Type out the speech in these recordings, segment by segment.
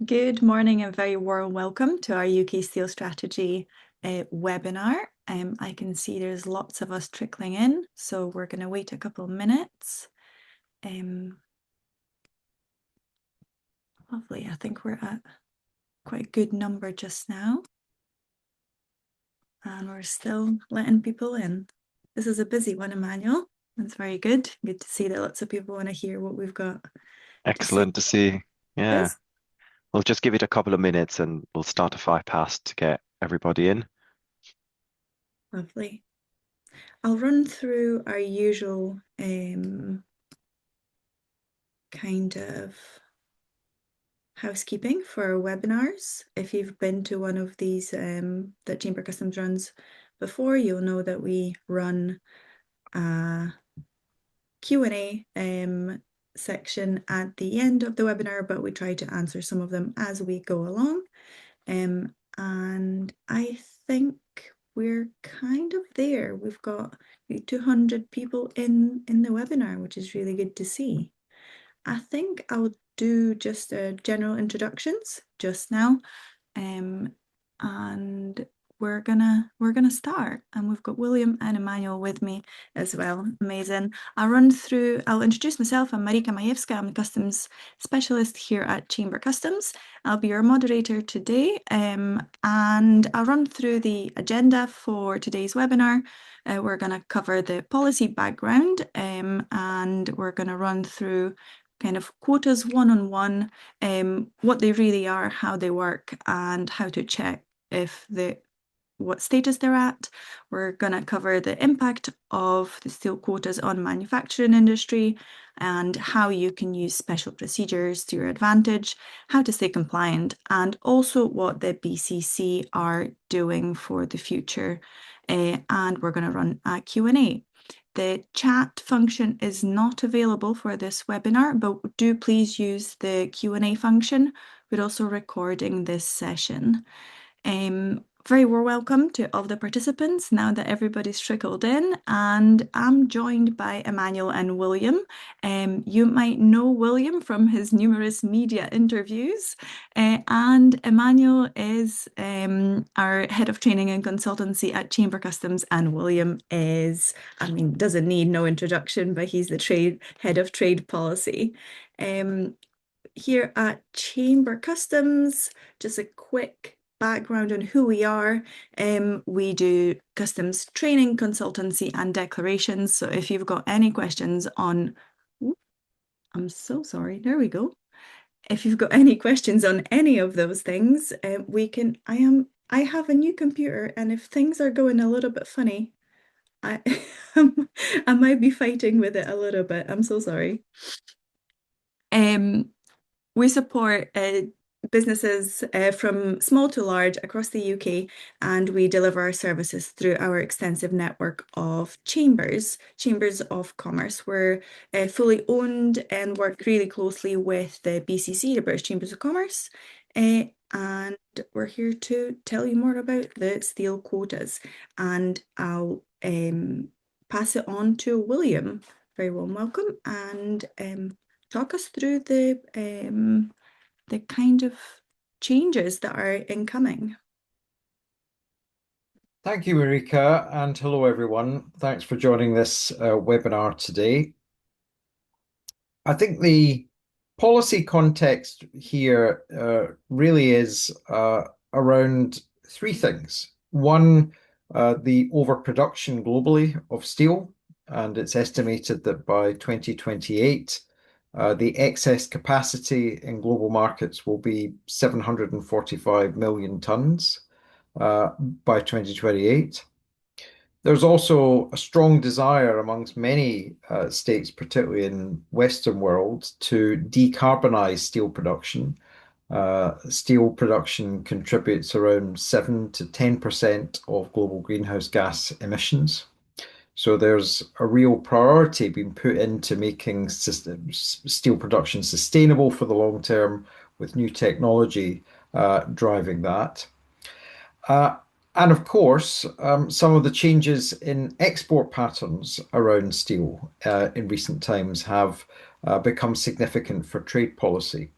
Good morning and very warm welcome to our UK Steel Strategy webinar. I can see there's lots of us trickling in, so we're going to wait a couple of minutes. Lovely, I think we're at quite a good number just now. And we're still letting people in. This is a busy one, Emmanuel. That's very good. Good to see that lots of people want to hear what we've got to say. Excellent to see. Yeah. Yes, We'll just give it a couple of minutes and we'll start at 5 past to get everybody in. lovely. I'll run through our usual kind of housekeeping for webinars. If you've been to one of these that Chamber Customs runs before, you'll know that we run a Q&A section at the end of the webinar, but we try to answer some of them as we go along. And I think we're kind of there. We've got 200 people in the webinar, which is really good to see. I think I'll do just general introductions just now, and we're gonna start. And we've got William and Emmanuel with me as well. Amazing. I'll introduce myself. I'm Marika Majewska. I'm the customs specialist here at Chamber Customs. I'll be your moderator today, and I'll run through the agenda for today's webinar. We're going to cover the policy background, and we're going to run through kind of quotas one-on-one, what they really are, how they work, and how to check what status they're at. We're going to cover the impact of the steel quotas on manufacturing industry and how you can use special procedures to your advantage, how to stay compliant, and also what the BCC are doing for the future. And we're going to run a Q&A. The chat function is not available for this webinar, but do please use the Q&A function. We're also recording this session. Very warm welcome to all the participants now that everybody's trickled in, and I'm joined by Emmanuel and William. You might know William from his numerous media interviews, and Emmanuel is our head of training and consultancy at Chamber Customs, and William is, doesn't need no introduction, but he's the head of trade policy. Here at Chamber Customs, just a quick background on who we are. We do customs training, consultancy, and declarations. So if you've got any questions on, I'm so sorry, there we go. If you've got any questions on any of those things, I have a new computer, and if things are going a little bit funny, I I might be fighting with it a little bit. I'm so sorry. We support businesses from small to large across the UK, and we deliver our services through our extensive network of chambers of commerce. We're fully owned and work really closely with the BCC, the British Chambers of Commerce, and we're here to tell you more about the steel quotas. And I'll pass it on to William. Very warm welcome, and talk us through the kind of changes that are incoming. Thank you, Marika, and hello, everyone. Thanks for joining this webinar today. I think the policy context here really is around three things. One, the overproduction globally of steel, and it's estimated that by 2028, the excess capacity in global markets will be 745 million tons by 2028. There's also a strong desire amongst many states, particularly in Western world, to decarbonize steel production. Steel production contributes around 7 to 10% of global greenhouse gas emissions. So there's a real priority being put into making steel production sustainable for the long term, with new technology driving that. And of course, some of the changes in export patterns around steel in recent times have become significant for trade policy.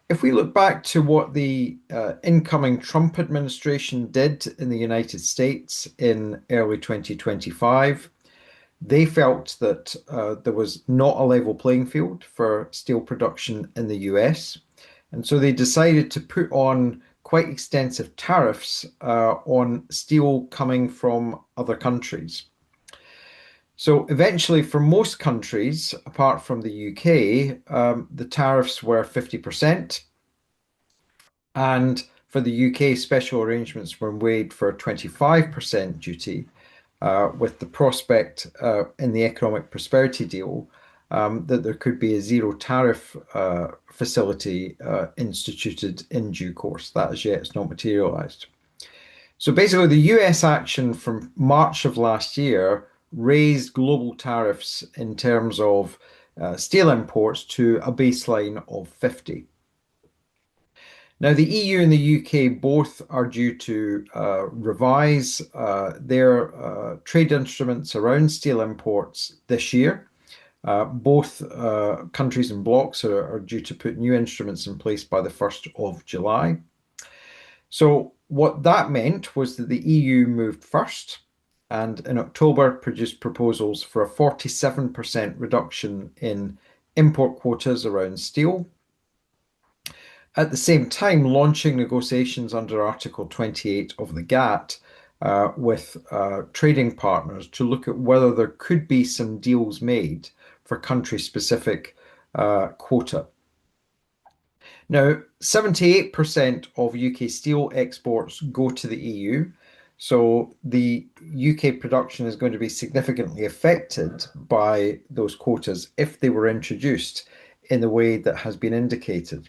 If we look back to what the incoming Trump administration did in the United States in early 2025, they felt that there was not a level playing field for steel production in the US. And so they decided to put on quite extensive tariffs on steel coming from other countries. So eventually, for most countries, apart from the UK, the tariffs were 50%. And for the UK, special arrangements were made for 25% duty, with the prospect in the economic prosperity deal that there could be a zero tariff facility instituted in due course. That as yet has not materialized. So basically, the US action from March of last year raised global tariffs in terms of steel imports to a baseline of 50. Now, the EU and the UK both are due to revise their trade instruments around steel imports this year. Both countries and blocs are due to put new instruments in place by the 1st of July. So, what that meant was that the EU moved first and in October produced proposals for a 47% reduction in import quotas around steel, at the same time launching negotiations under Article 28 of the GATT with trading partners to look at whether there could be some deals made for country-specific quota. Now, 78% of UK steel exports go to the EU, so the UK production is going to be significantly affected by those quotas if they were introduced in the way that has been indicated.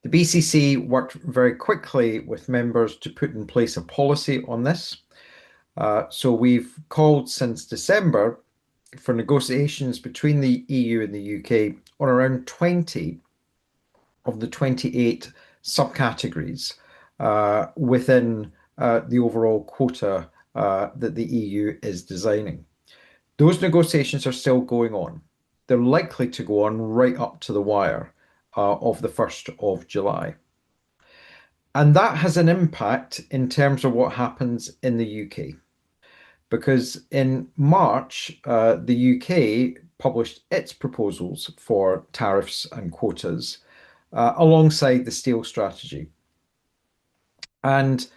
The BCC worked very quickly with members to put in place a policy on this. So we've called since December for negotiations between the EU and the UK on around 20 of the 28 subcategories within the overall quota that the EU is designing. Those negotiations are still going on. They're likely to go on right up to the wire of the 1st of July. And that has an impact in terms of what happens in the UK. Because in March, the UK published its proposals for tariffs and quotas alongside the steel strategy. And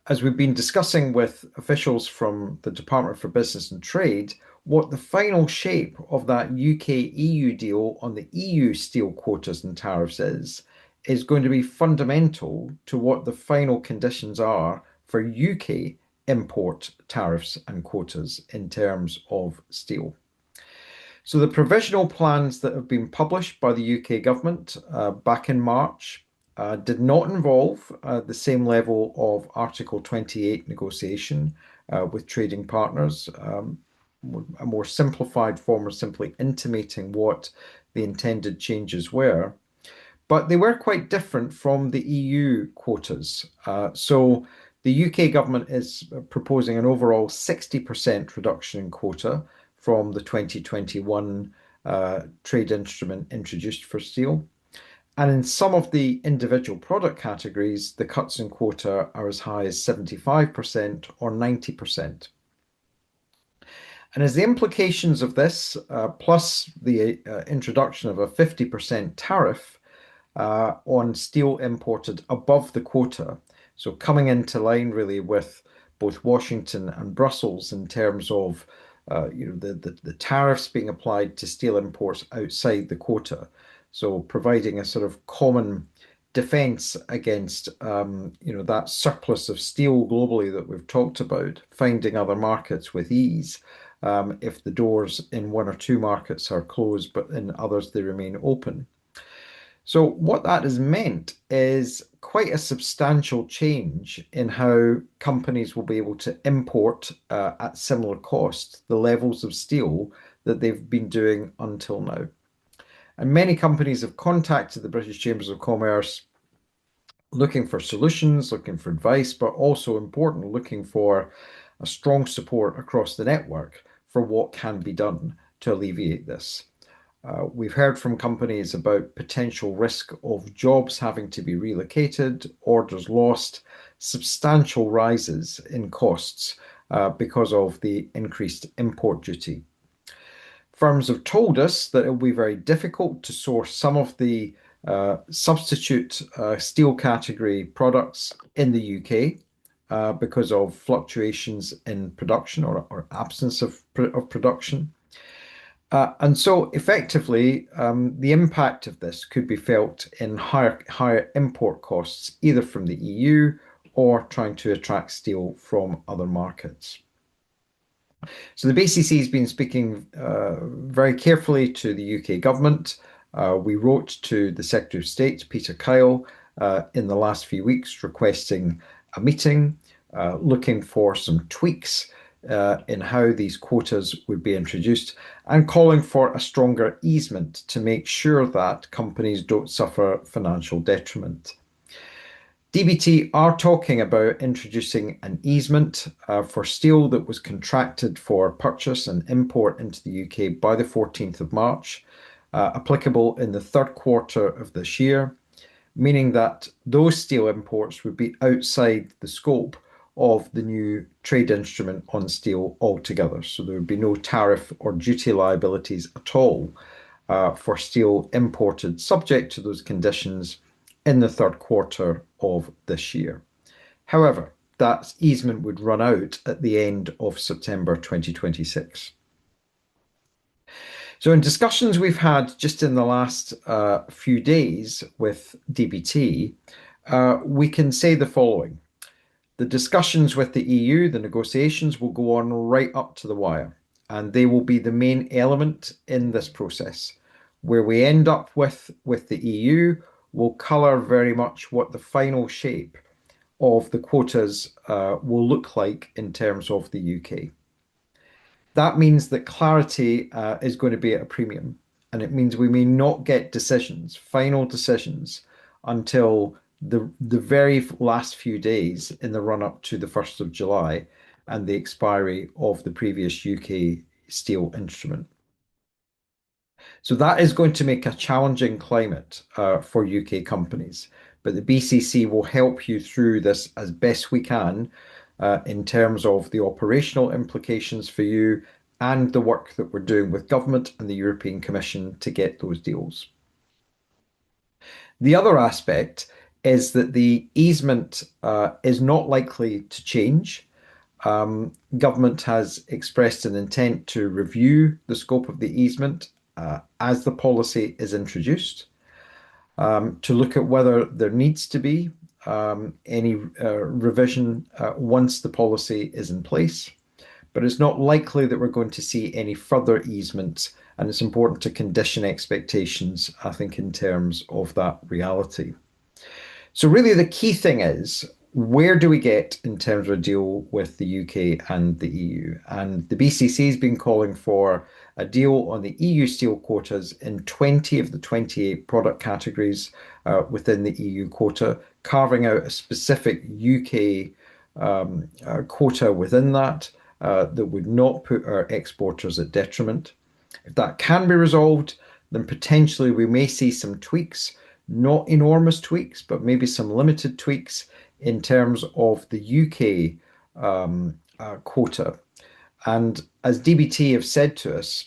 as we've been discussing with officials from the Department for Business and Trade, what the final shape of that UK-EU deal on the EU steel quotas and tariffs is going to be fundamental to what the final conditions are for UK import tariffs and quotas in terms of steel. So the provisional plans that have been published by the UK government back in March did not involve the same level of Article 28 negotiation with trading partners, a more simplified form of simply intimating what the intended changes were. But they were quite different from the EU quotas. So the UK government is proposing an overall 60% reduction in quota from the 2021 trade instrument introduced for steel. And in some of the individual product categories, the cuts in quota are as high as 75% or 90%. And as the implications of this, plus the introduction of a 50% tariff on steel imported above the quota, so coming into line really with both Washington and Brussels in terms of the tariffs being applied to steel imports outside the quota. So providing a sort of common defense against that surplus of steel globally that we've talked about, finding other markets with ease if the doors in one or two markets are closed, but in others they remain open. So what that has meant is quite a substantial change in how companies will be able to import at similar cost the levels of steel that they've been doing until now. And many companies have contacted the British Chambers of Commerce looking for solutions, looking for advice, but also important, looking for a strong support across the network for what can be done to alleviate this. We've heard from companies about potential risk of jobs having to be relocated, orders lost, substantial rises in costs because of the increased import duty. Firms have told us that it will be very difficult to source some of the substitute steel category products in the UK because of fluctuations in production or absence of production. And so effectively, the impact of this could be felt in higher import costs, either from the EU or trying to attract steel from other markets. So the BCC has been speaking very carefully to the UK government. We wrote to the Secretary of State, Peter Kyle, in the last few weeks requesting a meeting, looking for some tweaks in how these quotas would be introduced and calling for a stronger easement to make sure that companies don't suffer financial detriment. DBT are talking about introducing an easement for steel that was contracted for purchase and import into the UK by the 14th of March, applicable in the third quarter of this year, meaning that those steel imports would be outside the scope of the new trade instrument on steel altogether. So there would be no tariff or duty liabilities at all for steel imported subject to those conditions in the third quarter of this year. However, that easement would run out at the end of September 2026. So in discussions we've had just in the last few days with DBT, we can say the following. The discussions with the EU, the negotiations will go on right up to the wire, and they will be the main element in this process. Where we end up with the EU will colour very much what the final shape of the quotas will look like in terms of the UK. That means that clarity is going to be at a premium, and it means we may not get decisions, final decisions, until the very last few days in the run up to the 1st of July and the expiry of the previous UK steel instrument. So that is going to make a challenging climate for UK companies, but the BCC will help you through this as best we can in terms of the operational implications for you and the work that we're doing with government and the European Commission to get those deals. The other aspect is that the easement is not likely to change. Government has expressed an intent to review the scope of the easement as the policy is introduced, to look at whether there needs to be any revision once the policy is in place. But it's not likely that we're going to see any further easements, and it's important to condition expectations, I think, in terms of that reality. So really the key thing is, where do we get in terms of a deal with the UK and the EU? And the BCC has been calling for a deal on the EU steel quotas in 20 of the 28 product categories within the EU quota, carving out a specific UK quota within that that would not put our exporters at detriment. If that can be resolved, then potentially we may see some tweaks, not enormous tweaks, but maybe some limited tweaks in terms of the UK quota. And as DBT have said to us,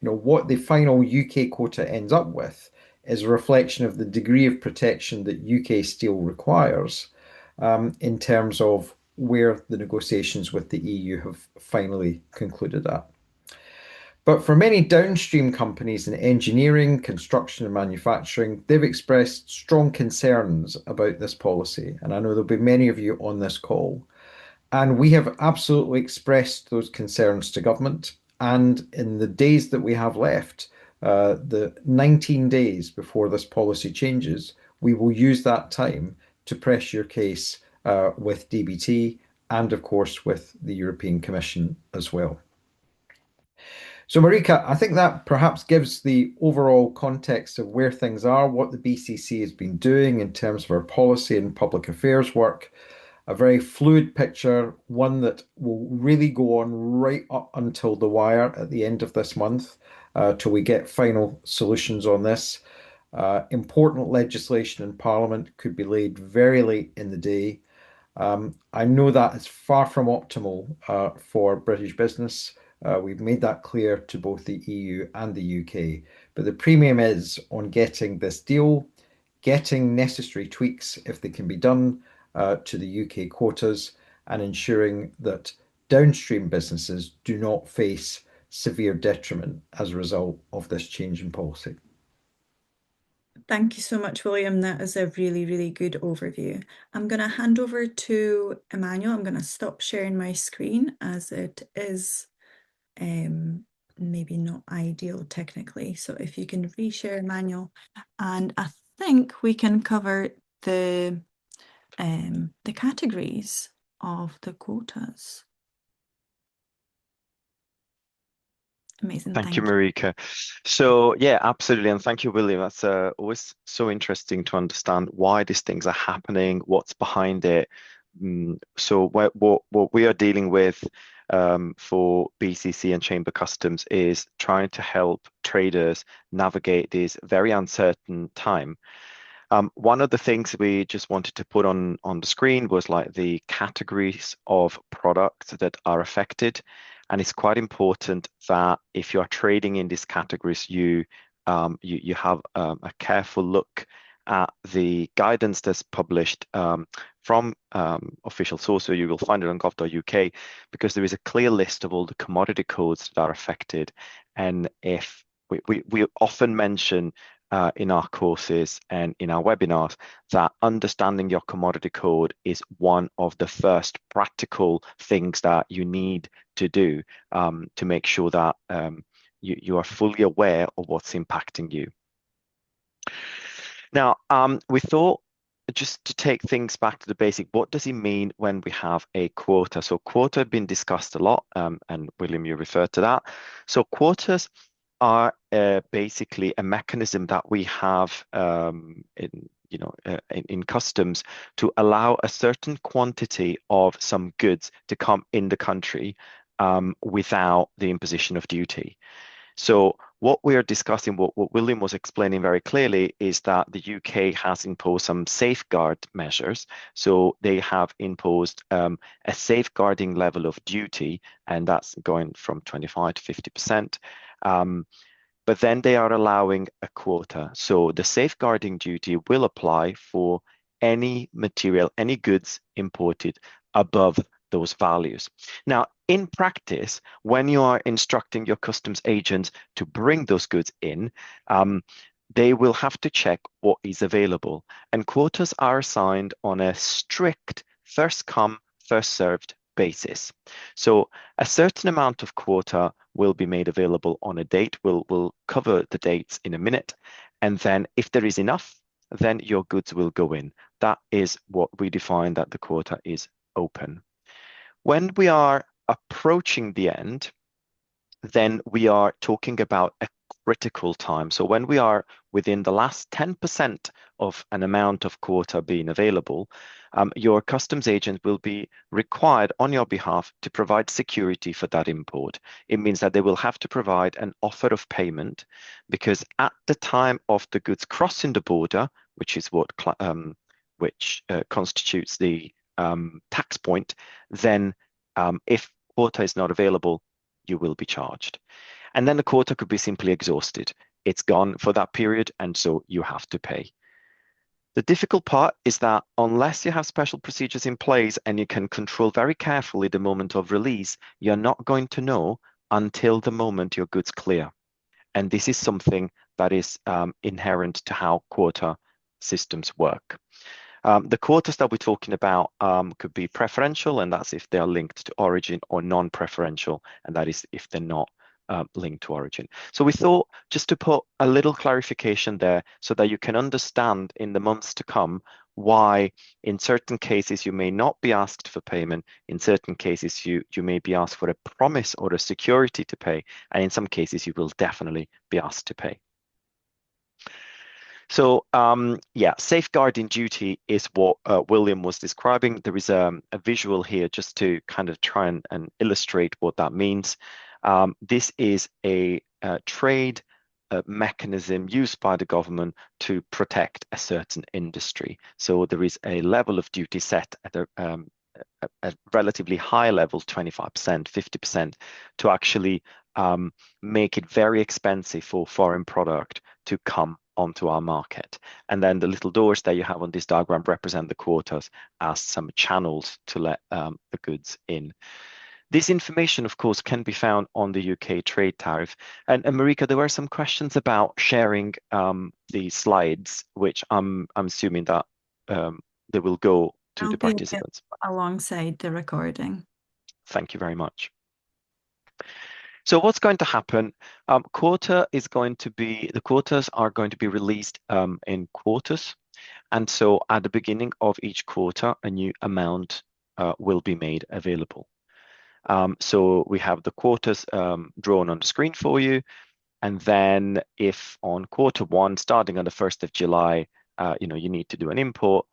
what the final UK quota ends up with is a reflection of the degree of protection that UK steel requires in terms of where the negotiations with the EU have finally concluded at. But for many downstream companies in engineering, construction, and manufacturing, they've expressed strong concerns about this policy. And I know there'll be many of you on this call. And we have absolutely expressed those concerns to government. And in the days that we have left, the 19 days before this policy changes, we will use that time to press your case with DBT and, of course, with the European Commission as well. So, Marika, I think that perhaps gives the overall context of where things are, what the BCC has been doing in terms of our policy and public affairs work. a very fluid picture, one that will really go on right up until the wire at the end of this month, till we get final solutions on this. Important legislation in Parliament could be laid very late in the day. I know that is far from optimal for British business. We've made that clear to both the EU and the UK. But the premium is on getting this deal, getting necessary tweaks if they can be done to the UK quotas, and ensuring that downstream businesses do not face severe detriment as a result of this change in policy. Thank you so much, William. That is a really, really good overview. I'm going to hand over to Emmanuel. I'm going to stop sharing my screen as it is maybe not ideal technically. So if you can reshare, Emmanuel, and I think we can cover the categories of the quotas. Amazing. Thank you, Marika. So yeah, absolutely. And thank you, William. That's always so interesting to understand why these things are happening, what's behind it. So what we are dealing with for BCC and Chamber Customs is trying to help traders navigate this very uncertain time. One of the things we just wanted to put on the screen was like the categories of products that are affected. And it's quite important that if you are trading in these categories, you have a careful look at the guidance that's published from official source. So you will find it on gov.uk, because there is a clear list of all the commodity codes that are affected. And if we often mention in our courses and in our webinars that understanding your commodity code is one of the first practical things that you need to do to make sure that you are fully aware of what's impacting you. Now, we thought, just to take things back to the basic, what does it mean when we have a quota? So quota had been discussed a lot, and William, you referred to that. So quotas are basically a mechanism that we have in customs to allow a certain quantity of some goods to come in the country without the imposition of duty. So what we are discussing, what William was explaining very clearly, is that the UK has imposed some safeguard measures. So they have imposed a safeguarding level of duty, and that's going from 25 to 50%. But then they are allowing a quota. So the safeguarding duty will apply for any material, any goods imported above those values. Now, in practice, when you are instructing your customs agents to bring those goods in, they will have to check what is available. And quotas are assigned on a strict first come, first served basis. So a certain amount of quota will be made available on a date. We'll cover the dates in a minute. And then if there is enough, then your goods will go in. That is what we define that the quota is open. When we are approaching the end, then we are talking about a critical time. So when we are within the last 10% of an amount of quota being available, your customs agent will be required on your behalf to provide security for that import. It means that they will have to provide an offer of payment, because at the time of the goods crossing the border, which is what constitutes the tax point, then if quota is not available, you will be charged. And then the quota could be simply exhausted. It's gone for that period, and so you have to pay. The difficult part is that unless you have special procedures in place and you can control very carefully the moment of release, you're not going to know until the moment your goods clear. And this is something that is inherent to how quota systems work. The quotas that we're talking about could be preferential, and that's if they are linked to origin, or non-preferential, and that is if they're not linked to origin. So we thought just to put a little clarification there so that you can understand in the months to come why in certain cases you may not be asked for payment, in certain cases you may be asked for a promise or a security to pay, and in some cases you will definitely be asked to pay. So, yeah, safeguarding duty is what William was describing. There is a visual here just to kind of try and illustrate what that means. This is a trade mechanism used by the government to protect a certain industry. So there is a level of duty set at a relatively high level, 25%, 50%, to actually make it very expensive for foreign product to come onto our market. And then the little doors that you have on this diagram represent the quotas as some channels to let the goods in. This information, of course, can be found on the UK trade tariff. And Marika, there were some questions about sharing the slides, which I'm assuming that they will go to the I'll be participants. alongside the recording. Thank you very much. So what's going to happen? The quotas are going to be released in quarters. And so at the beginning of each quarter, a new amount will be made available. So we have the quotas drawn on the screen for you. And then if on quarter one, starting on the 1st of July, you need to do an import,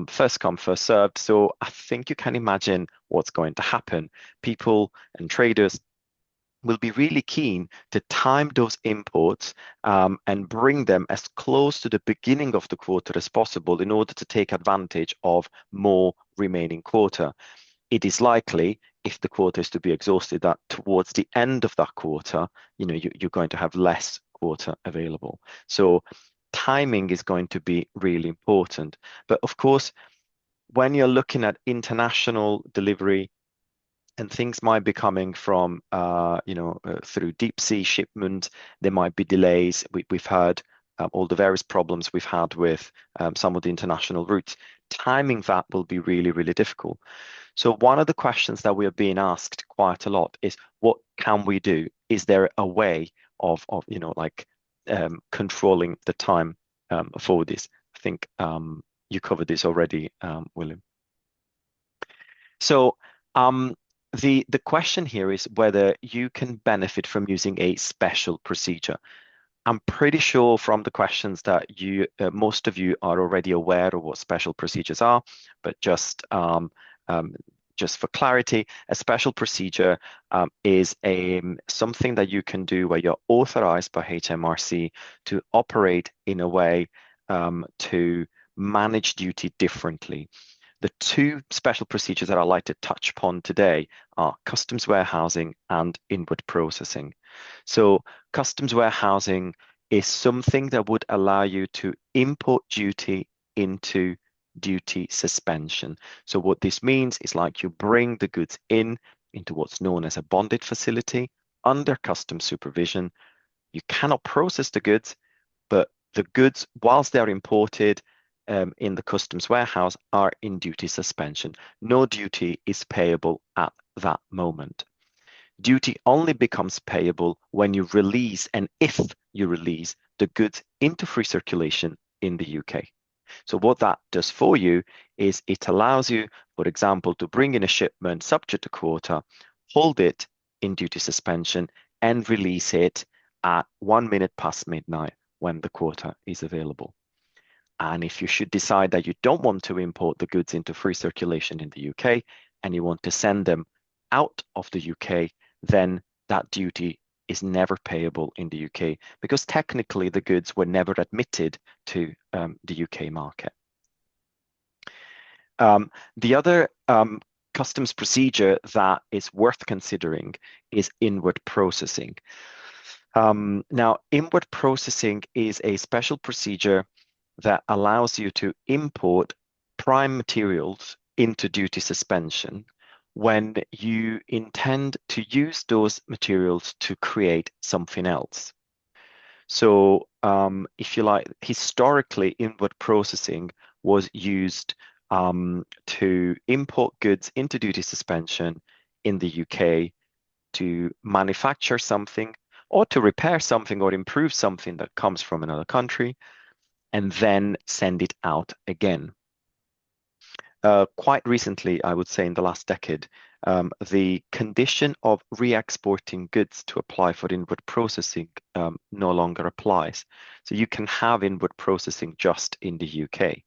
first come, first served. So I think you can imagine what's going to happen. People and traders will be really keen to time those imports and bring them as close to the beginning of the quarter as possible in order to take advantage of more remaining quota. It is likely, if the quota is to be exhausted, that towards the end of that quarter, you're going to have less quota available. So timing is going to be really important. But of course, when you're looking at international delivery, and things might be coming from, through deep sea shipment. There might be delays. We've heard all the various problems we've had with some of the international routes. Timing that will be really, really difficult. So one of the questions that we are being asked quite a lot is, what can we do? Is there a way of controlling the time for this? I think you covered this already, William. So the question here is whether you can benefit from using a special procedure. I'm pretty sure from the questions that most of you are already aware of what special procedures are, but just for clarity, a special procedure is something that you can do where you're authorized by HMRC to operate in a way to manage duty differently. The two special procedures that I'd like to touch upon today are customs warehousing and inward processing. So customs warehousing is something that would allow you to import duty into duty suspension. So what this means is like you bring the goods into what's known as a bonded facility under customs supervision. You cannot process the goods, but the goods, whilst they're imported, in the customs warehouse, are in duty suspension. No duty is payable at that moment. Duty only becomes payable when you release, and if you release, the goods into free circulation in the UK. So what that does for you is it allows you, for example, to bring in a shipment subject to quota, hold it in duty suspension, and release it at 1 minute past midnight when the quota is available. And if you should decide that you don't want to import the goods into free circulation in the UK and you want to send them out of the UK, then that duty is never payable in the UK because technically the goods were never admitted to the UK market. The other customs procedure that is worth considering is inward processing. Now, inward processing is a special procedure that allows you to import prime materials into duty suspension when you intend to use those materials to create something else. So if you like, historically, inward processing was used to import goods into duty suspension in the UK to manufacture something or to repair something or improve something that comes from another country, and then send it out again. quite recently, I would say in the last decade, the condition of re-exporting goods to apply for inward processing no longer applies. So you can have inward processing just in the UK.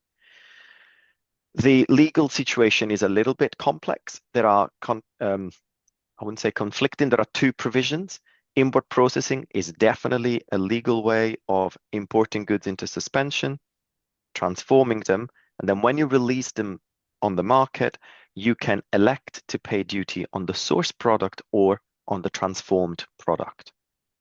The legal situation is a little bit complex. There are, I wouldn't say conflicting, there are two provisions. Inward processing is definitely a legal way of importing goods into suspension, transforming them, and then when you release them on the market, you can elect to pay duty on the source product or on the transformed product.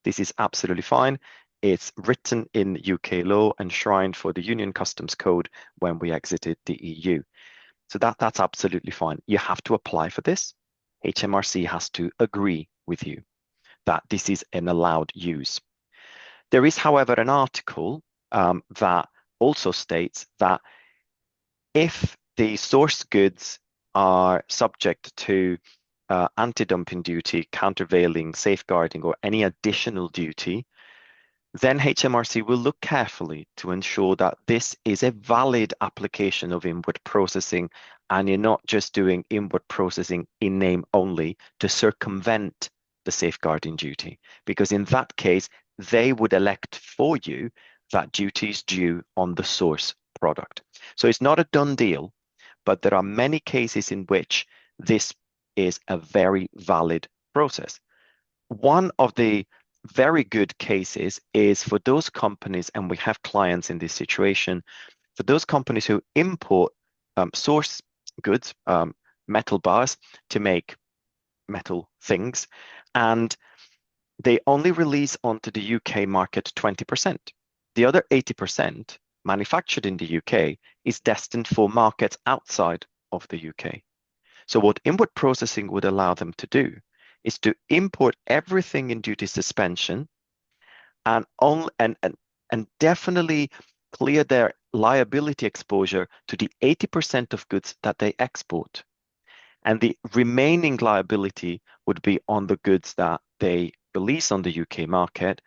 This is absolutely fine. It's written in UK law, enshrined for the Union Customs Code when we exited the EU. So that's absolutely fine. You have to apply for this. HMRC has to agree with you that this is an allowed use. There is, however, an article that also states that if the source goods are subject to anti-dumping duty, countervailing, safeguarding, or any additional duty, then HMRC will look carefully to ensure that this is a valid application of inward processing and you're not just doing inward processing in name only to circumvent the safeguarding duty, because in that case, they would elect for you that duty is due on the source product. So it's not a done deal, but there are many cases in which this is a very valid process. One of the very good cases is for those companies, and we have clients in this situation, for those companies who import source goods, metal bars to make metal things, and they only release onto the UK market 20%. The other 80% manufactured in the UK is destined for markets outside of the UK. So what inward processing would allow them to do is to import everything in duty suspension and definitely clear their liability exposure to the 80% of goods that they export. And the remaining liability would be on the goods that they release on the UK market,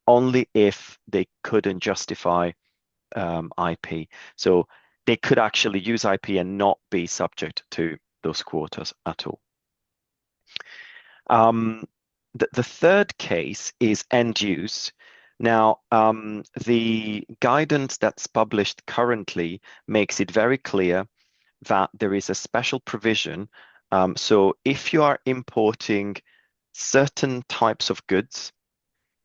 only if they couldn't justify IP. So they could actually use IP and not be subject to those quotas at all. The third case is end use. Now, the guidance that's published currently makes it very clear that there is a special provision. So if you are importing certain types of goods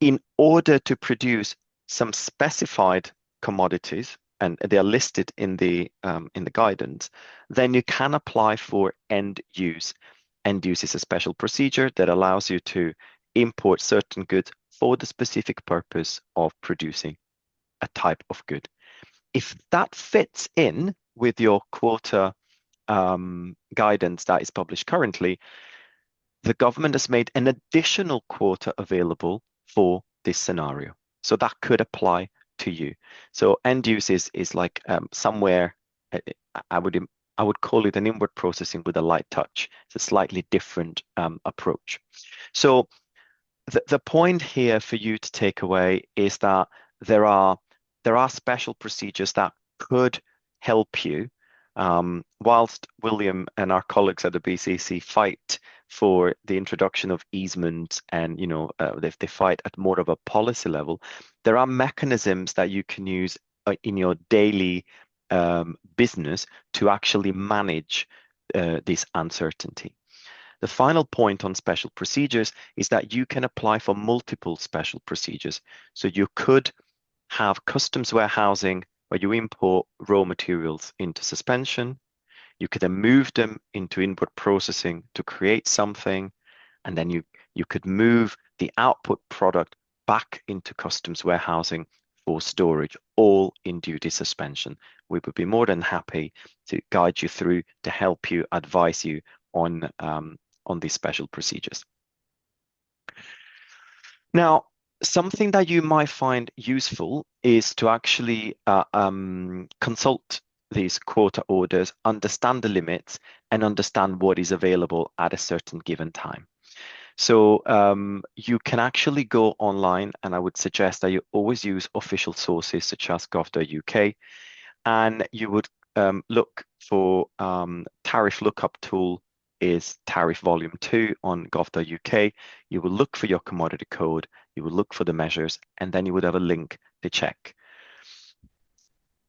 in order to produce some specified commodities, and they are listed in the guidance, then you can apply for end use. End use is a special procedure that allows you to import certain goods for the specific purpose of producing a type of good. If that fits in with your quota guidance that is published currently, the government has made an additional quota available for this scenario. So that could apply to you. So end use is like somewhere, I would call it an inward processing with a light touch. It's a slightly different approach. So the point here for you to take away is that there are special procedures that could help you, whilst William and our colleagues at the BCC fight for the introduction of easement, and they fight at more of a policy level. There are mechanisms that you can use in your daily business to actually manage this uncertainty. The final point on special procedures is that you can apply for multiple special procedures. So you could have customs warehousing where you import raw materials into suspension. You could then move them into inward processing to create something, and then you could move the output product back into customs warehousing for storage, all in duty suspension. We would be more than happy to guide you through, to help you, advise you on these special procedures. Now, something that you might find useful is to actually consult these quota orders, understand the limits, and understand what is available at a certain given time. So you can actually go online, and I would suggest that you always use official sources such as gov.uk, and you would look for tariff lookup tool is tariff volume 2 on gov.uk. You will look for your commodity code, you will look for the measures, and then you would have a link to check.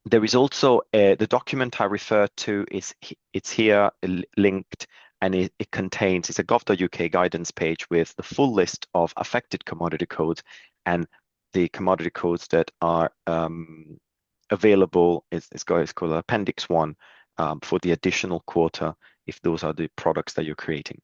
There is also the document I refer to it's here linked, and it contains, it's a gov.uk guidance page with the full list of affected commodity codes and the commodity codes that are available. It's called Appendix 1 for the additional quota if those are the products that you're creating.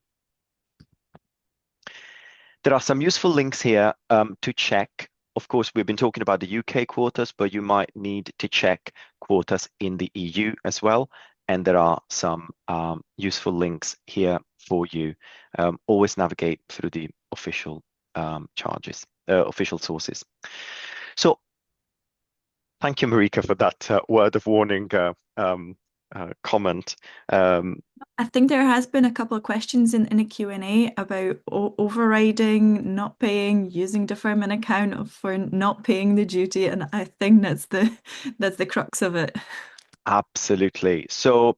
There are some useful links here to check. Of course, we've been talking about the UK quotas, but you might need to check quotas in the EU as well. And there are some useful links here for you. Always navigate through the official official sources. So thank you, Marika, for that word of warning comment. I think there has been a couple of questions in a Q&A about overriding, not paying, using deferment account for not paying the duty, and I think that's the crux of it. Absolutely. So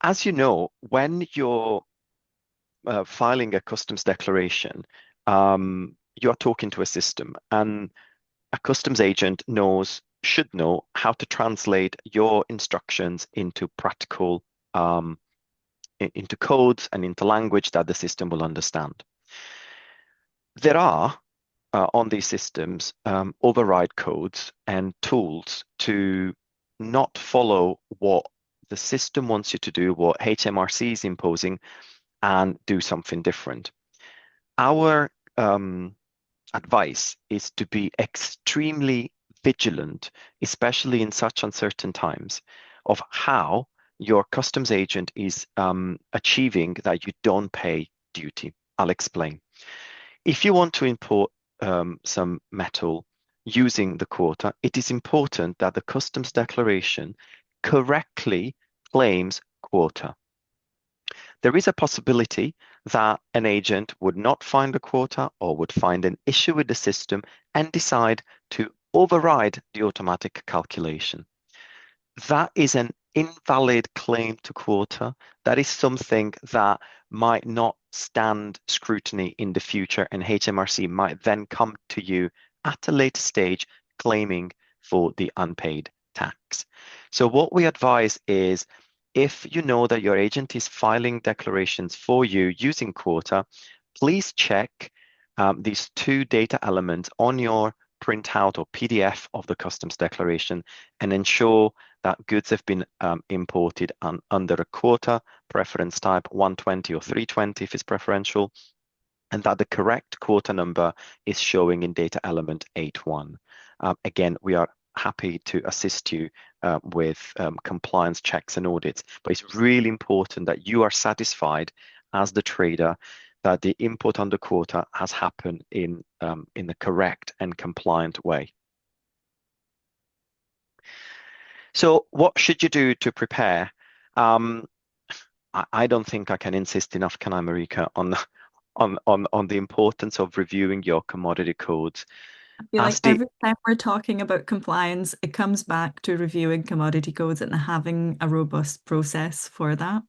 as you know, when you're filing a customs declaration, you're talking to a system, and a customs agent should know how to translate your instructions into practical into codes and into language that the system will understand. There are on these systems override codes and tools to not follow what the system wants you to do, what HMRC is imposing, and do something different. Our advice is to be extremely vigilant, especially in such uncertain times, of how your customs agent is achieving that you don't pay duty. I'll explain. If you want to import some metal using the quota, it is important that the customs declaration correctly claims quota. There is a possibility that an agent would not find a quota or would find an issue with the system and decide to override the automatic calculation. That is an invalid claim to quota. That is something that might not stand scrutiny in the future, and HMRC might then come to you at a later stage claiming for the unpaid tax. So what we advise is, if you know that your agent is filing declarations for you using quota, please check these two data elements on your printout or PDF of the customs declaration and ensure that goods have been imported under a quota preference type 120 or 320 if it's preferential, and that the correct quota number is showing in data element 81. Again, we are happy to assist you with compliance checks and audits, but it's really important that you are satisfied as the trader that the import under quota has happened in the correct and compliant way. So what should you do to prepare? I don't think I can insist enough, can I, Marika, on the importance of reviewing your commodity codes. I feel like every time we're talking about compliance, it comes back to reviewing commodity codes and having a robust process for that.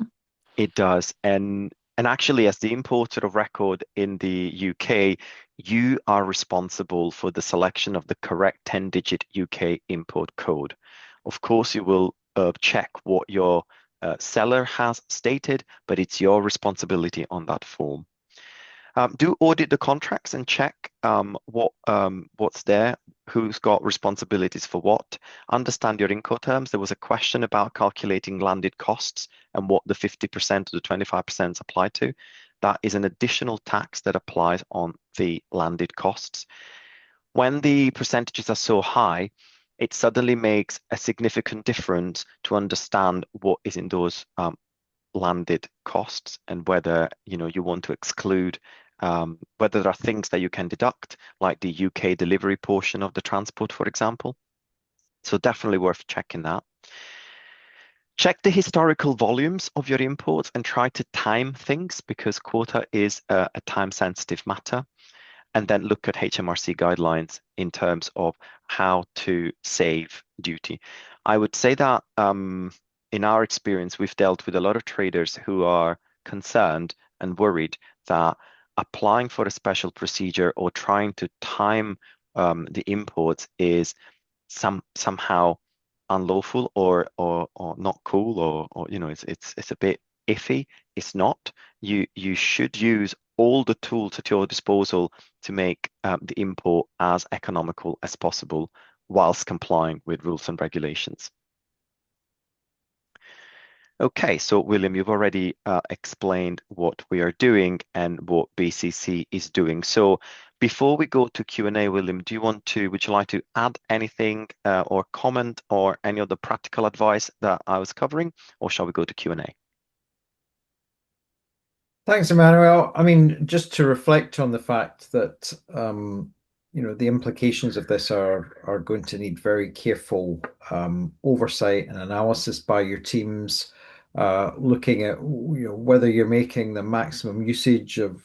It does. And actually, as the importer of record in the UK, you are responsible for the selection of the correct 10-digit UK import code. Of course, you will check what your seller has stated, but it's your responsibility on that form. Do audit the contracts and check what's there, who's got responsibilities for what. Understand your Incoterms. There was a question about calculating landed costs and what the 50% or the 25% apply to. That is an additional tax that applies on the landed costs. When the percentages are so high, it suddenly makes a significant difference to understand what is in those landed costs and whether you want to exclude whether there are things that you can deduct, like the UK delivery portion of the transport, for example. So definitely worth checking that. Check the historical volumes of your imports and try to time things, because quota is a time-sensitive matter. And then look at HMRC guidelines in terms of how to save duty. I would say that in our experience, we've dealt with a lot of traders who are concerned and worried that applying for a special procedure or trying to time the imports is somehow unlawful or not cool or it's a bit iffy. It's not. You should use all the tools at your disposal to make the import as economical as possible whilst complying with rules and regulations. Okay, so William, you've already explained what we are doing and what BCC is doing. So before we go to Q&A, William, would you like to add anything or comment or any of the practical advice that I was covering, or shall we go to Q&A? Thanks, Emmanuel. I mean, just to reflect on the fact that the implications of this are going to need very careful oversight and analysis by your teams, looking at whether you're making the maximum usage of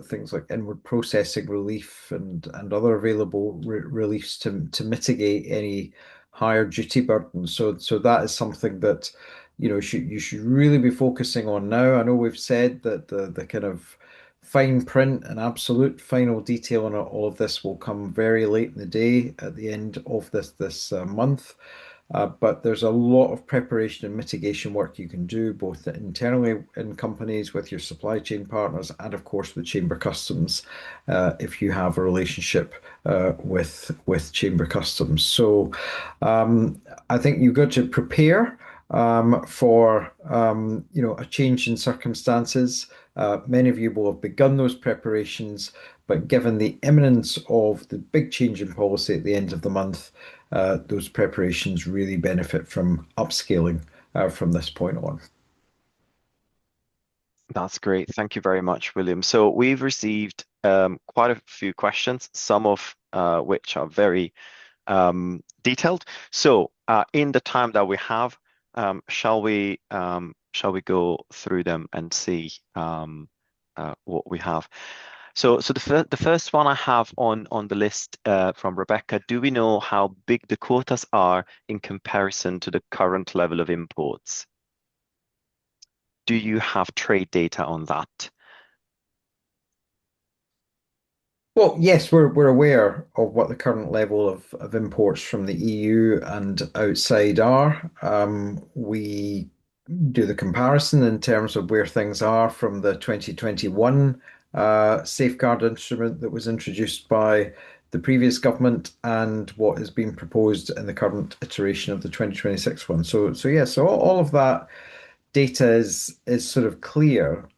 things like inward processing relief and other available reliefs to mitigate any higher duty burden. So that is something that you should really be focusing on now. I know we've said that the kind of fine print and absolute final detail on all of this will come very late in the day at the end of this month. But there's a lot of preparation and mitigation work you can do, both internally in companies with your supply chain partners and, of course, with Chamber Customs, if you have a relationship with Chamber Customs. So I think you've got to prepare for a change in circumstances. Many of you will have begun those preparations, but given the imminence of the big change in policy at the end of the month, those preparations really benefit from upscaling from this point on. That's great. Thank you very much, William. So we've received quite a few questions, some of which are very detailed. So in the time that we have, shall we go through them and see what we have? So the first one I have on the list from Rebecca, do we know how big the quotas are in comparison to the current level of imports? Do you have trade data on that? Well, yes, we're aware of what the current level of imports from the EU and outside are. We do the comparison in terms of where things are from the 2021 safeguard instrument that was introduced by the previous government and what is being proposed in the current iteration of the 2026 one. So yeah, so all of that data is sort of clear.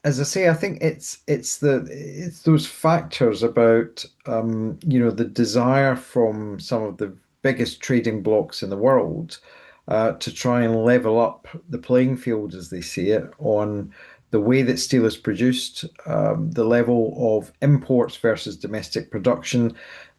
As I say, I think it's those factors about the desire from some of the biggest trading blocs in the world to try and level up the playing field as they see it on the way that steel is produced, the level of imports versus domestic production.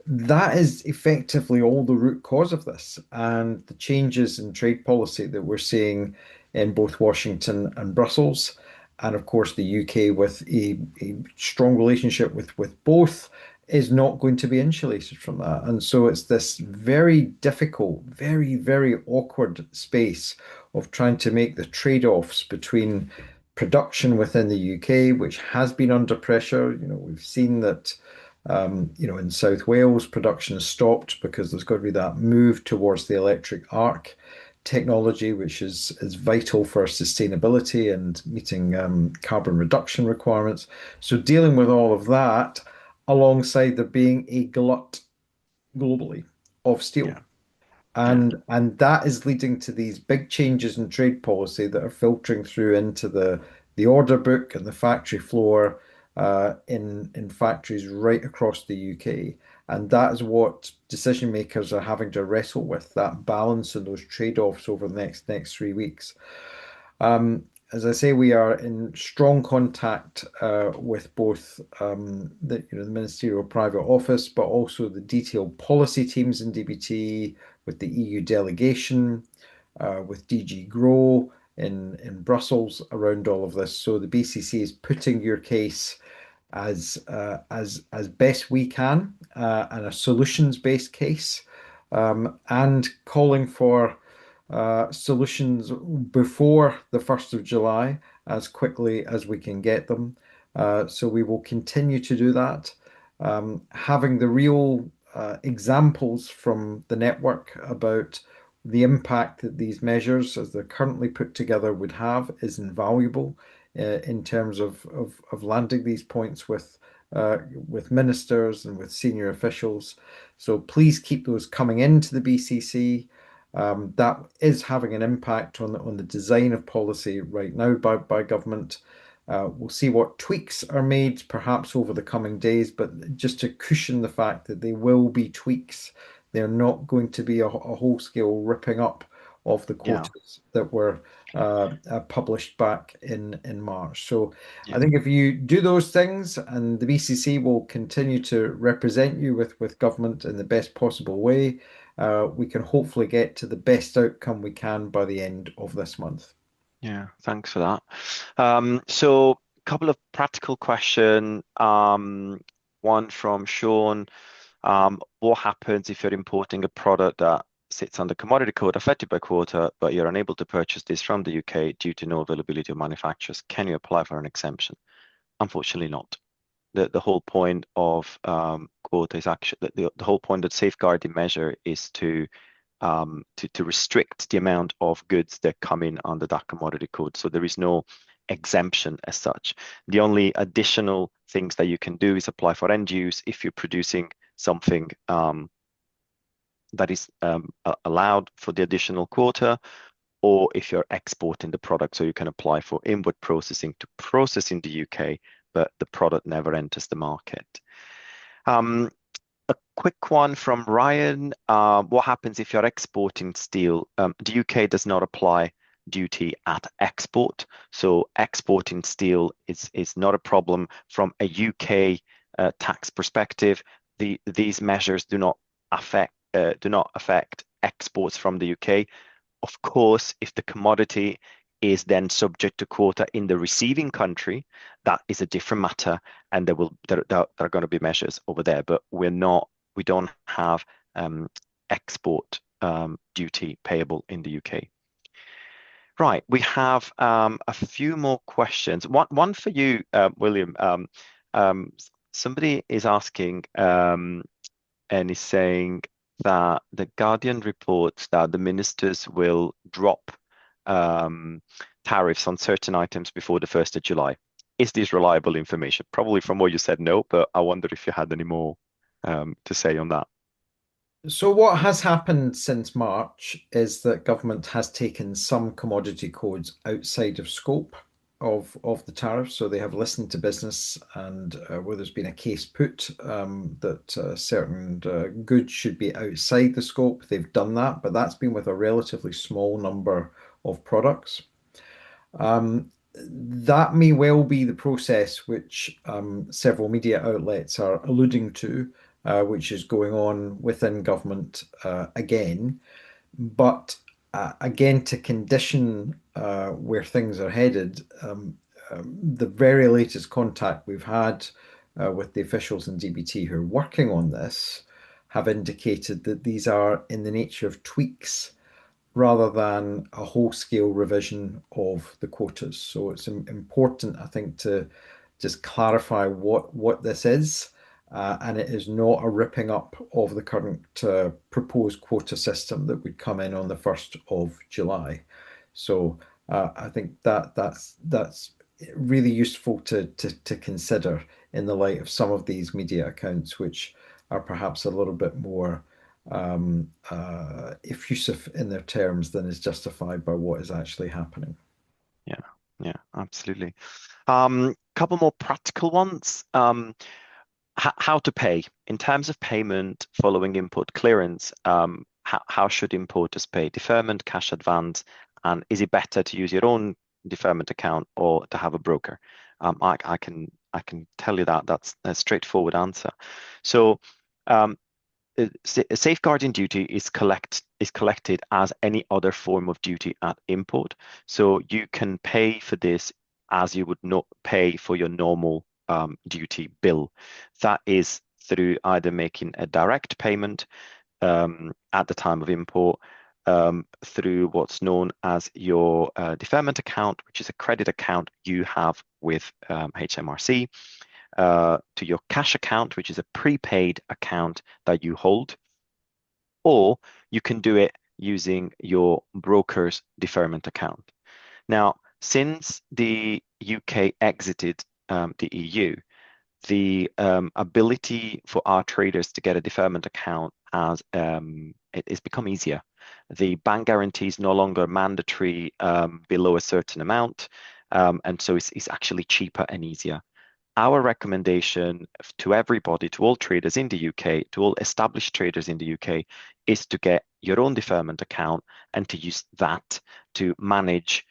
That is effectively all the root cause of this, and the changes in trade policy that we're seeing in both Washington and Brussels and of course the UK with a strong relationship with both is not going to be insulated from that. And so it's this very difficult, very, very awkward space of trying to make the trade-offs between production within the UK, which has been under pressure. We've seen that in South Wales, production has stopped because there's got to be that move towards the electric arc technology, which is vital for sustainability and meeting carbon reduction requirements. So dealing with all of that alongside there being a glut globally of steel. Yeah. And that is leading to these big changes in trade policy that are filtering through into the order book and the factory floor in factories right across the UK. And that is what decision makers are having to wrestle with, that balance and those trade-offs over the next 3 weeks. As I say, we are in strong contact with both the Ministerial Private Office, but also the detailed policy teams in DBT, with the EU delegation, with DG Grow in Brussels around all of this. So the BCC is putting your case as best we can and a solutions-based case, and calling for solutions before the 1st of July as quickly as we can get them. So we will continue to do that. Having the real examples from the network about the impact that these measures, as they're currently put together, would have is invaluable in terms of landing these points with ministers and with senior officials. So please keep those coming into the BCC. That is having an impact on the design of policy right now by government. We'll see what tweaks are made perhaps over the coming days, but just to cushion the fact that they will be tweaks, they're not going to be a whole-scale ripping up of the Yeah, quotas that were published back in March. So I yeah, think if you do those things, and the BCC will continue to represent you with government in the best possible way, we can hopefully get to the best outcome we can by the end of this month. yeah. Thanks for that. So a couple of practical question. One from Sean. What happens if you're importing a product that sits under commodity code affected by quota, but you're unable to purchase this from the UK due to no availability of manufacturers? Can you apply for an exemption? Unfortunately not. The whole point of quota is actually the whole point of safeguarding measure is to restrict the amount of goods that come in under that commodity code. So there is no exemption as such. The only additional things that you can do is apply for end use if you're producing something that is allowed for the additional quota, or if you're exporting the product. So you can apply for inward processing to process in the UK, but the product never enters the market. A quick one from Ryan. What happens if you're exporting steel? The UK does not apply duty at export. So exporting steel is not a problem from a UK tax perspective. These measures do not affect exports from the UK. Of course, if the commodity is then subject to quota in the receiving country, that is a different matter, and there are going to be measures over there. But we don't have export duty payable in the UK. Right, we have a few more questions. One for you, William. Somebody is asking and is saying that the Guardian reports that the ministers will drop tariffs on certain items before the 1st of July. Is this reliable information? Probably from what you said, no, but I wonder if you had any more to say on that. So what has happened since March is that government has taken some commodity codes outside of scope of the tariff. So they have listened to business, and where there's been a case put that certain goods should be outside the scope, they've done that, but that's been with a relatively small number of products. That may well be the process which several media outlets are alluding to, which is going on within government again. But again, to condition where things are headed, the very latest contact we've had with the officials in DBT who are working on this have indicated that these are in the nature of tweaks rather than a whole-scale revision of the quotas. So it's important, I think, to just clarify what this is, and it is not a ripping up of the current proposed quota system that would come in on the 1st of July. So I think that's really useful to consider in the light of some of these media accounts, which are perhaps a little bit more effusive in their terms than is justified by what is actually happening. Yeah, yeah, absolutely. Couple more practical ones. How to pay in terms of payment following import clearance. How should importers pay? Deferment, cash advance, and is it better to use your own deferment account or to have a broker? I can tell you that's a straightforward answer. So safeguarding duty is collected as any other form of duty at import. So you can pay for this as you would not pay for your normal duty bill. That is through either making a direct payment at the time of import, through what's known as your deferment account, which is a credit account you have with HMRC, to your cash account, which is a prepaid account that you hold, or you can do it using your broker's deferment account. Now, since the UK exited the EU, the ability for our traders to get a deferment account has it's become easier. The bank guarantee is no longer mandatory below a certain amount, and so it's actually cheaper and easier. Our recommendation to everybody, to all traders in the UK, to all established traders in the UK, is to get your own deferment account and to use that to manage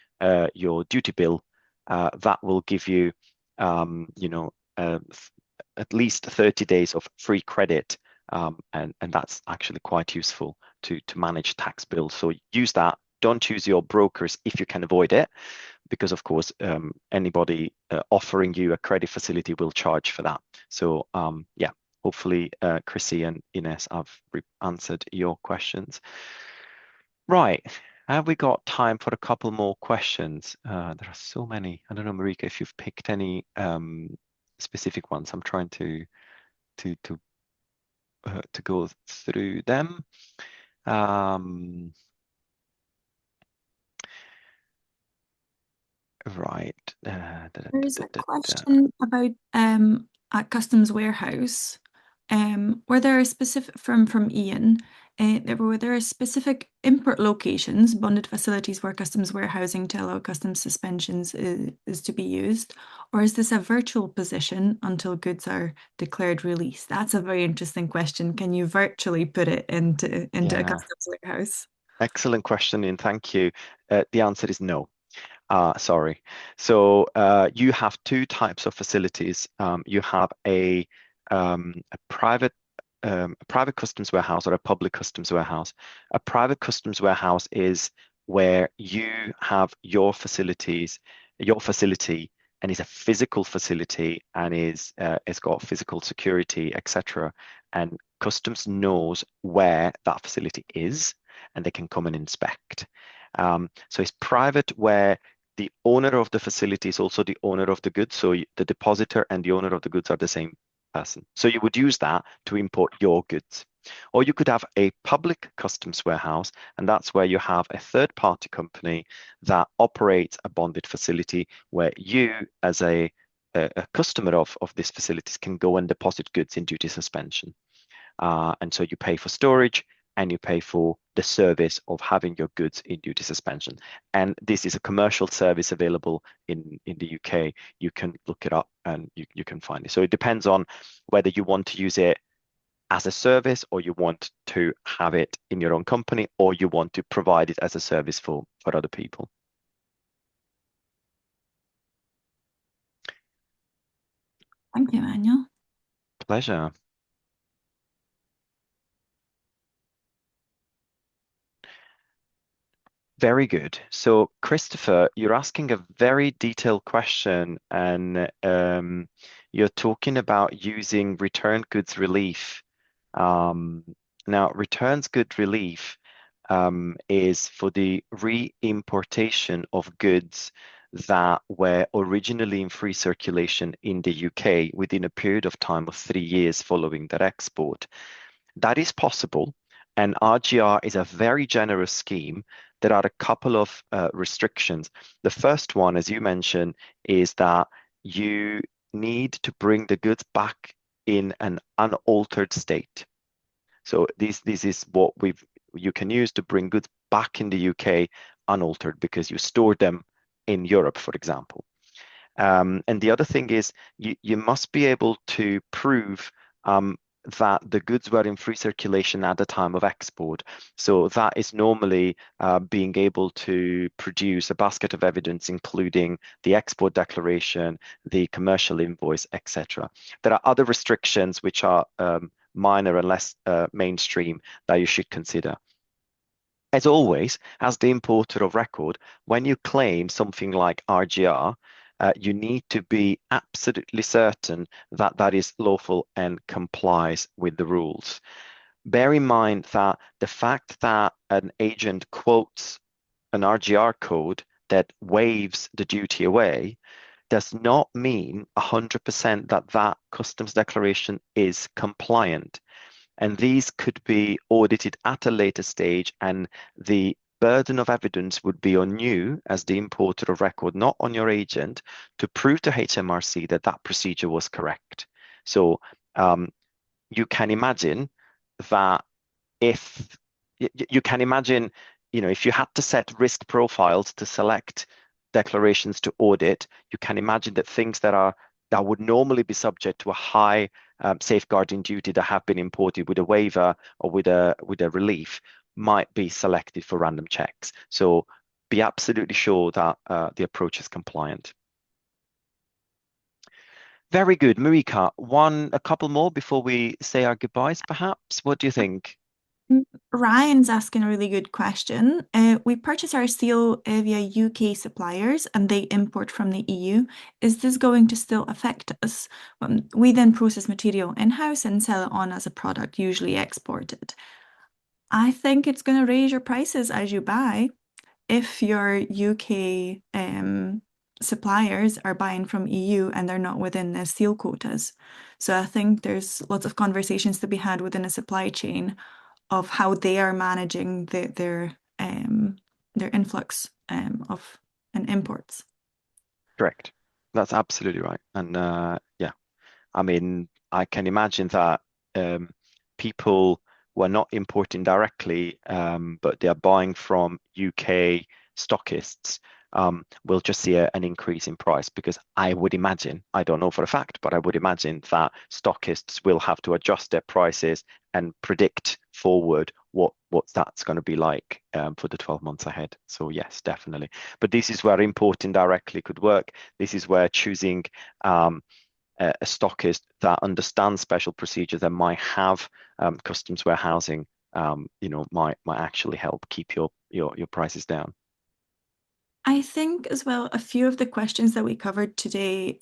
your duty bill. That will give you, at least 30 days of free credit, and that's actually quite useful to manage tax bills. So use that. Don't use your brokers if you can avoid it, because of course anybody offering you a credit facility will charge for that. So yeah, hopefully Chrissy and Ines, I've answered your questions. Right, have we got time for a couple more questions? There are so many. I don't know, Marika, if you've picked any specific ones. I'm trying to go through them. Right. There's a question about at Customs Warehouse. Were there a specific from Ian? Were there specific import locations, bonded facilities where customs warehousing to allow customs suspensions is to be used, or is this a virtual position until goods are declared released? That's a very interesting question. Can you virtually put it into a customs warehouse? Excellent question, and thank you. The answer is no. Sorry. So you have two types of facilities. You have a private customs warehouse or a public customs warehouse. A private customs warehouse is where you have your facility, and is a physical facility, and it's got physical security, etc. And customs knows where that facility is, and they can come and inspect. So it's private, where the owner of the facility is also the owner of the goods. So the depositor and the owner of the goods are the same person. So you would use that to import your goods. Or you could have a public customs warehouse, and that's where you have a third-party company that operates a bonded facility, where you, as a customer of these facilities, can go and deposit goods in duty suspension. And so you pay for storage, and you pay for the service of having your goods in duty suspension. And this is a commercial service available in the UK. You can look it up and you can find it. So it depends on whether you want to use it as a service, or you want to have it in your own company, or you want to provide it as a service for other people. Thank you, Emmanuel. Pleasure. Very good. So, Christopher, you're asking a very detailed question, and you're talking about using return goods relief. Now, returns good relief is for the re-importation of goods that were originally in free circulation in the UK within a period of time of 3 years following their export. That is possible, and RGR is a very generous scheme. There are a couple of restrictions. The first one, as you mentioned, is that you need to bring the goods back in an unaltered state. So this is what you can use to bring goods back in the UK unaltered, because you stored them in Europe, for example. And the other thing is you must be able to prove that the goods were in free circulation at the time of export. So that is normally being able to produce a basket of evidence, including the export declaration, the commercial invoice, etc. There are other restrictions which are minor and less mainstream that you should consider. As always, as the importer of record, when you claim something like RGR, you need to be absolutely certain that that is lawful and complies with the rules. bear in mind that the fact that an agent quotes an RGR code that waives the duty away does not mean 100% that that customs declaration is compliant. And these could be audited at a later stage, and the burden of evidence would be on you as the importer of record, not on your agent, to prove to HMRC that that procedure was correct. So you can imagine that if you can imagine, if you had to set risk profiles to select declarations to audit, you can imagine that things that would normally be subject to a high safeguarding duty that have been imported with a waiver or with a relief might be selected for random checks. So be absolutely sure that the approach is compliant. Very good, Marika. A couple more before we say our goodbyes, perhaps. What do you think? Ryan's asking a really good question. We purchase our steel via UK suppliers and they import from the EU. Is this going to still affect us? We then process material in-house and sell it on as a product, usually exported. I think it's going to raise your prices as you buy. If your UK suppliers are buying from EU and they're not within the steel quotas. So I think there's lots of conversations to be had within a supply chain of how they are managing their influx of and imports. Correct. That's absolutely right. And yeah, I mean, I can imagine that people who are not importing directly, but they are buying from UK stockists, will just see an increase in price, because I would imagine, I don't know for a fact, but I would imagine that stockists will have to adjust their prices and predict forward what that's going to be like for the 12 months ahead. So yes, definitely. But this is where importing directly could work. This is where choosing a stockist that understands special procedures that might have customs warehousing, might actually help keep your prices down. I think as well, a few of the questions that we covered today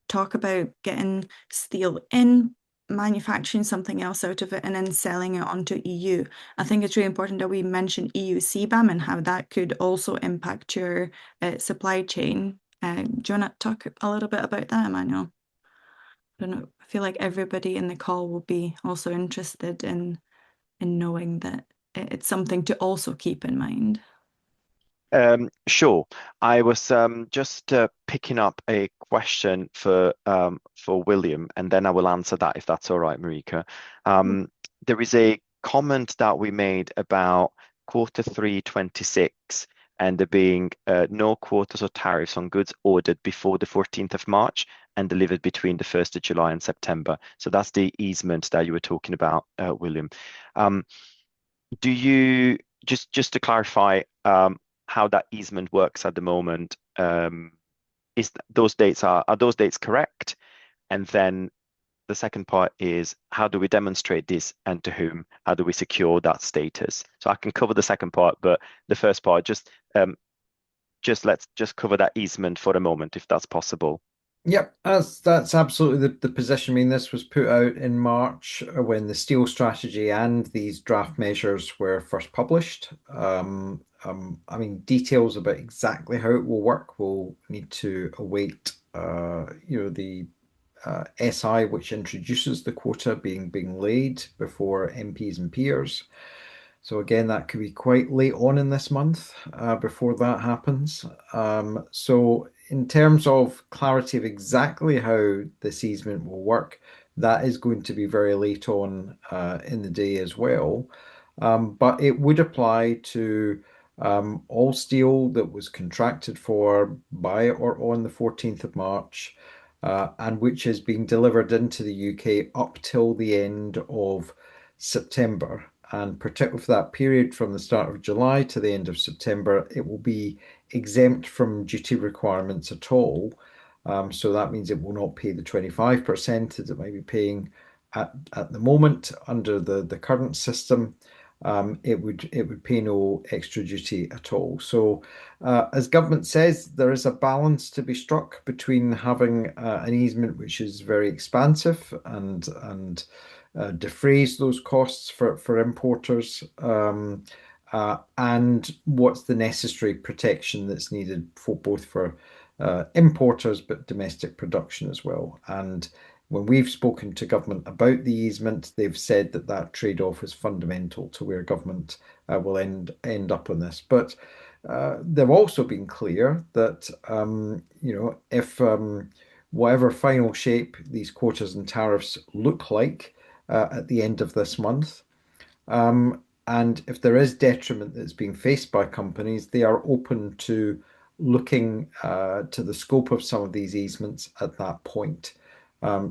talk about getting steel in, manufacturing something else out of it, and then selling it onto EU. I think it's really important that we mention EU CBAM and how that could also impact your supply chain. Do you want to talk a little bit about that, Emmanuel? I don't know. I feel like everybody in the call will be also interested in knowing that it's something to also keep in mind. Sure. I was just picking up a question for William, and then I will answer that if that's all right, Marika. There is a comment that we made about Q3 26 and there being no quotas or tariffs on goods ordered before the 14th of March and delivered between the 1st of July and September. So that's the easement that you were talking about, William. Do you just to clarify how that easement works at the moment? Is those dates are those dates correct? And then the second part is, how do we demonstrate this and to whom? How do we secure that status? So I can cover the second part, but the first part, let's just cover that easement for a moment, if that's possible. Yep, that's absolutely the position. I mean, this was put out in March when the steel strategy and these draft measures were first published. I mean, details about exactly how it will work will need to await, the SI, which introduces the quota being laid before MPs and peers. So again, that could be quite late on in this month before that happens. So in terms of clarity of exactly how this easement will work, that is going to be very late on in the day as well. But it would apply to all steel that was contracted for by or on the 14th of March, and which is being delivered into the UK up till the end of September. And particularly for that period from the start of July to the end of September, it will be exempt from duty requirements at all. So that means it will not pay the 25% that it might be paying at the moment under the current system. It would pay no extra duty at all. So, as government says, there is a balance to be struck between having an easement which is very expansive and defray those costs for importers, and what's the necessary protection that's needed for both for importers but domestic production as well. And when we've spoken to government about the easement, they've said that that trade-off is fundamental to where government will end up on this. But they've also been clear that if whatever final shape these quotas and tariffs look like at the end of this month, and if there is detriment that's being faced by companies, they are open to looking to the scope of some of these easements at that point.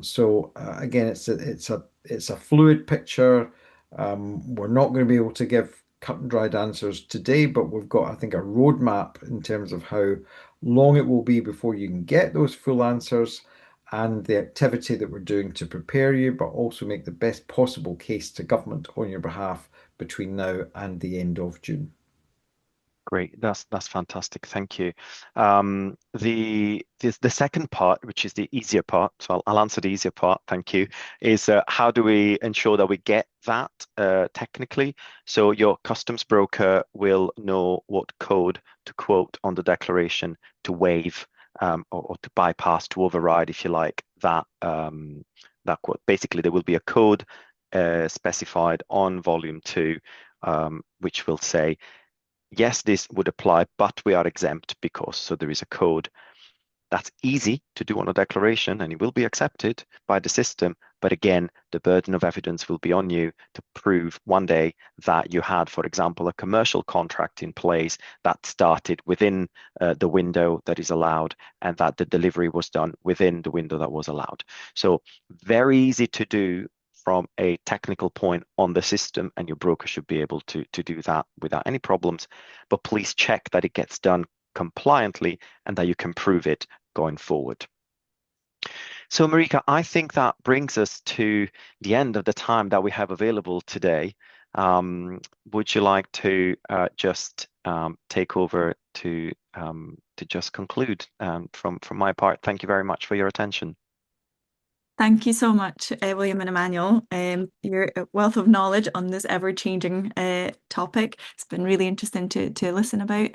So again, it's a fluid picture. We're not going to be able to give cut and dried answers today, but we've got, I think, a roadmap in terms of how long it will be before you can get those full answers and the activity that we're doing to prepare you, but also make the best possible case to government on your behalf between now and the end of June. Great, that's fantastic. Thank you. The second part, which is the easier part, so I'll answer the easier part. Thank you. Is how do we ensure that we get that technically? So your customs broker will know what code to quote on the declaration to waive or to bypass, to override, if you like, that quote. Basically, there will be a code specified on volume 2, which will say, yes, this would apply, but we are exempt because. So there is a code. That's easy to do on a declaration and it will be accepted by the system. But again, the burden of evidence will be on you to prove one day that you had, for example, a commercial contract in place that started within the window that is allowed and that the delivery was done within the window that was allowed. So very easy to do from a technical point on the system, and your broker should be able to do that without any problems. But please check that it gets done compliantly and that you can prove it going forward. So Marika, I think that brings us to the end of the time that we have available today. Would you like to just take over to just conclude from my part? Thank you very much for your attention. Thank you so much, William and Emmanuel. Your wealth of knowledge on this ever-changing topic. It's been really interesting to listen about.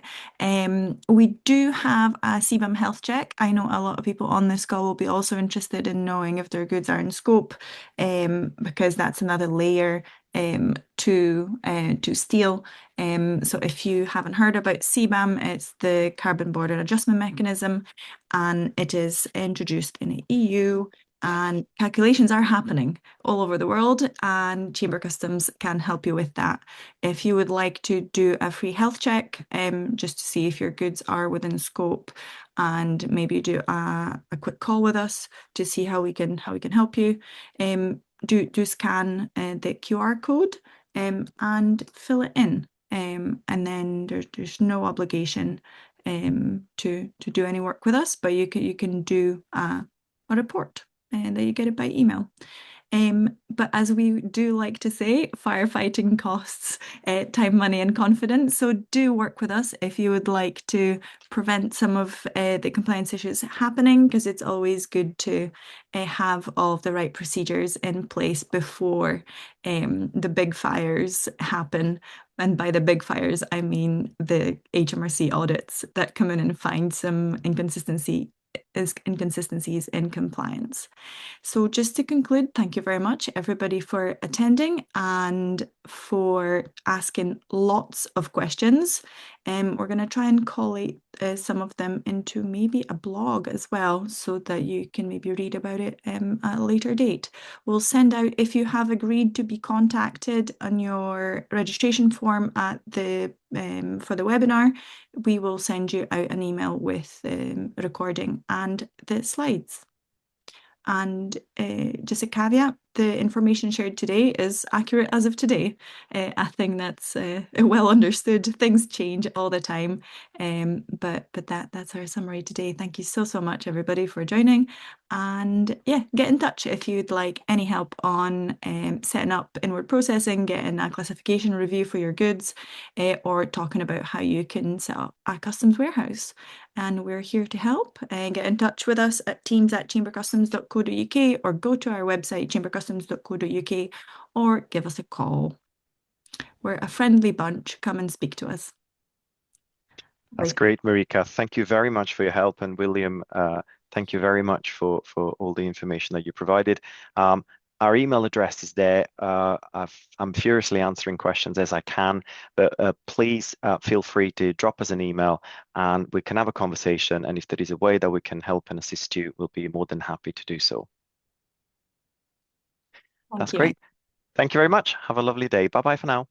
We do have a CBAM health check. I know a lot of people on this call will be also interested in knowing if their goods are in scope, because that's another layer to steel. So if you haven't heard about CBAM, it's the Carbon Border Adjustment Mechanism, and it is introduced in the EU. And calculations are happening all over the world, and Chamber Customs can help you with that. If you would like to do a free health check, just to see if your goods are within scope, and maybe do a quick call with us to see how we can help you, do scan the QR code and fill it in, and then there's no obligation to do any work with us, but you can do a report. And that you get it by email. But as we do like to say, firefighting costs time, money, and confidence. So do work with us if you would like to prevent some of the compliance issues happening, because it's always good to have all of the right procedures in place before the big fires happen. And by the big fires, I mean the HMRC audits that come in and find some inconsistencies in compliance. So just to conclude, thank you very much everybody for attending and for asking lots of questions. We're going to try and collate some of them into maybe a blog as well, so that you can maybe read about it at a later date. We'll send out, if you have agreed to be contacted on your registration form at the for the webinar, we will send you out an email with recording and the slides. And just a caveat, the information shared today is accurate as of today. I think that's well understood. Things change all the time, but that's our summary today. Thank you so much everybody for joining, and yeah, get in touch if you'd like any help on setting up inward processing, getting a classification review for your goods, or talking about how you can set up a customs warehouse. And we're here to help. Get in touch with us at teams@chambercustoms.co.uk or go to our website chambercustoms.co.uk chambercustoms.co.uk or give us a call. We're a friendly bunch. Come and speak to us. That's great, Marika. Thank you very much for your help. And William, thank you very much for all the information that you provided. Our email address is there. I'm furiously answering questions as I can, but please feel free to drop us an email and we can have a conversation. And if there is a way that we can help and assist you, we'll be more than happy to do so. That's great. Thank you very much. Have a lovely day. Bye-bye for now.